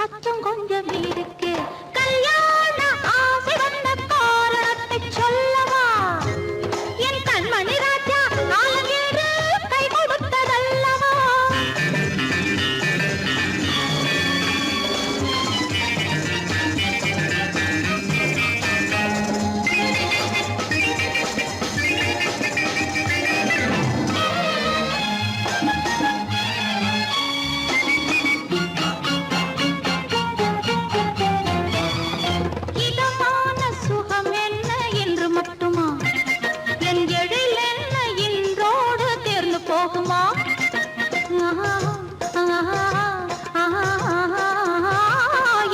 அச்சம் கொஞ்சம் இருக்கு கல்யாண ஆசை வந்த காரணத்தை சொல்லவா என் கண்மணி ராஜா காலம் என்று கை கொடுத்ததல்லவா இதமான சுகம் என்ன என்று மட்டுமா என் எழில் என்ன இன்றோடு தேர்ந்து போகுமா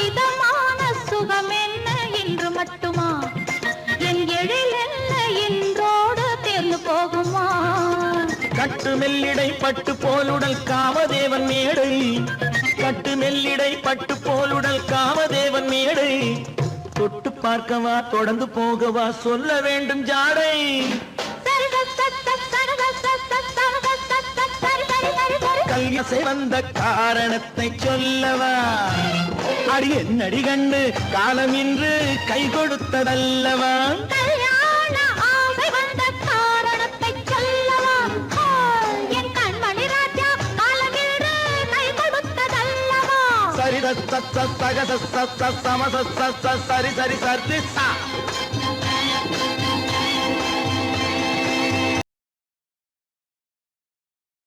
இதமான சுகம் என்ன என்று மட்டுமா என் எழில் என்ன இன்றோடு தேர்ந்து போகுமா கட்டு மெல்லிடை பட்டு போலுடல் காமதேவன் மேடை கட்டு மெல்லிடை பட்டு போலுடல் காமதேவன் மேடை தொட்டு பார்க்கவா தொடர்ந்து போகவா சொல்ல வேண்டும் ஜாடை கல்யாசை வந்த காரணத்தை சொல்லவா அடி என்னடி கண்டு காலம் இன்று கை கொடுத்ததல்லவா கல்யாண ஆசை வந்த காரணத்தை சொல்லவா என் கண்மணி ச ச ச சக ச ச ச சம ச ச ச சரி சரி சரி சா